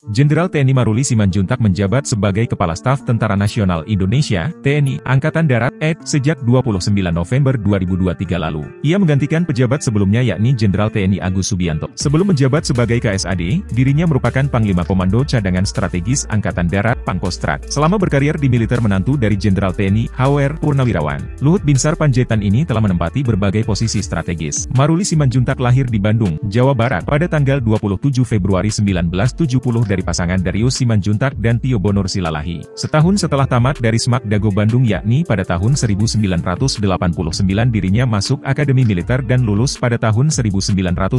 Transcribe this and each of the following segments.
Jenderal TNI Maruli Simanjuntak menjabat sebagai Kepala Staf Tentara Nasional Indonesia, TNI, Angkatan Darat, sejak 29 November 2023 lalu. Ia menggantikan pejabat sebelumnya yakni Jenderal TNI Agus Subianto. Sebelum menjabat sebagai KSAD, dirinya merupakan Panglima Komando Cadangan Strategis Angkatan Darat, Pangkostrat. Selama berkarir di militer menantu dari Jenderal TNI, HR Purnawirawan, Luhut Binsar Panjaitan ini telah menempati berbagai posisi strategis. Maruli Simanjuntak lahir di Bandung, Jawa Barat, pada tanggal 27 Februari 1970 dari pasangan Darius Simanjuntak dan Tio Bonur Silalahi. Setahun setelah tamat dari SMAK Dago Bandung yakni pada tahun 1989 dirinya masuk Akademi Militer dan lulus pada tahun 1992.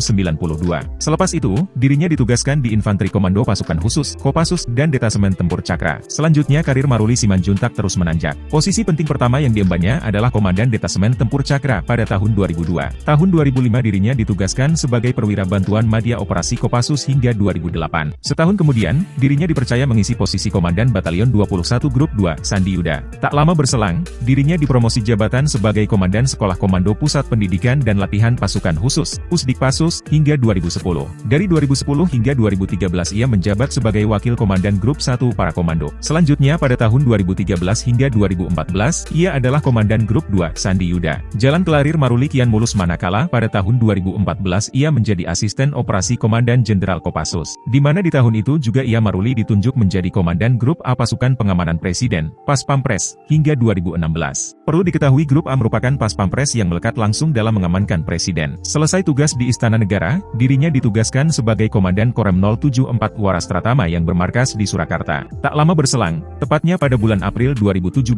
Selepas itu, dirinya ditugaskan di Infanteri Komando Pasukan Khusus, Kopassus, dan Detasemen Tempur Cakra. Selanjutnya karir Maruli Simanjuntak terus menanjak. Posisi penting pertama yang diembannya adalah Komandan Detasemen Tempur Cakra pada tahun 2002. Tahun 2005 dirinya ditugaskan sebagai Perwira Bantuan Madya Operasi Kopassus hingga 2008. Setahun kemudian, dirinya dipercaya mengisi posisi Komandan Batalion 21 Grup 2, Sandi Yuda. Tak lama berselang, dirinya dipromosi jabatan sebagai Komandan Sekolah Komando Pusat Pendidikan dan Latihan Pasukan Khusus, Pusdikpassus, hingga 2010. Dari 2010 hingga 2013 ia menjabat sebagai Wakil Komandan Grup 1 Para Komando. Selanjutnya pada tahun 2013 hingga 2014, ia adalah Komandan Grup 2, Sandi Yuda. Jalan karir Maruli kian mulus manakala pada tahun 2014 ia menjadi Asisten Operasi Komandan Jenderal Kopassus, di mana di tahun itu juga ia Maruli ditunjuk menjadi Komandan Grup A Pasukan Pengamanan Presiden, Paspampres, hingga 2016. Perlu diketahui Grup A merupakan Paspampres yang melekat langsung dalam mengamankan Presiden. Selesai tugas di Istana Negara, dirinya ditugaskan sebagai Komandan Korem 074 Waras Pratama yang bermarkas di Surakarta. Tak lama berselang, tepatnya pada bulan April 2017,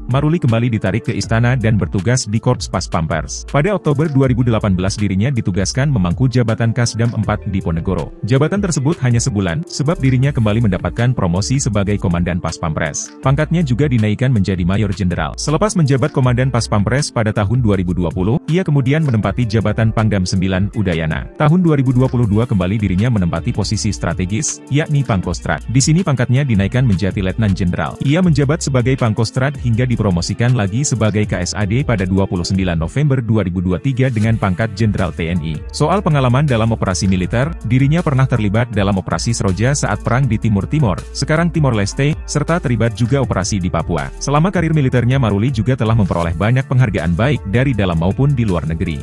Maruli kembali ditarik ke Istana dan bertugas di Korps Paspampres. Pada Oktober 2018 dirinya ditugaskan memangku jabatan Kasdam 4 di Ponegoro. Jabatan tersebut hanya sebulan, sebab dirinya kembali mendapatkan promosi sebagai Komandan Paspampres. Pangkatnya juga dinaikkan menjadi Mayor Jenderal. Selepas menjabat Komandan Paspampres pada tahun 2020, ia kemudian menempati jabatan Pangdam 9 Udayana. Tahun 2022 kembali dirinya menempati posisi strategis, yakni Pangkostrat. Di sini pangkatnya dinaikkan menjadi Letnan Jenderal. Ia menjabat sebagai Pangkostrat hingga dipromosikan lagi sebagai KSAD pada 29 November 2023 dengan pangkat Jenderal TNI. Soal pengalaman dalam operasi militer, dirinya pernah terlibat dalam operasi Seroja saat perang di Timur Timor, sekarang Timor Leste, serta terlibat juga operasi di Papua. Selama karir militernya Maruli juga telah memperoleh banyak penghargaan baik dari dalam maupun di luar negeri.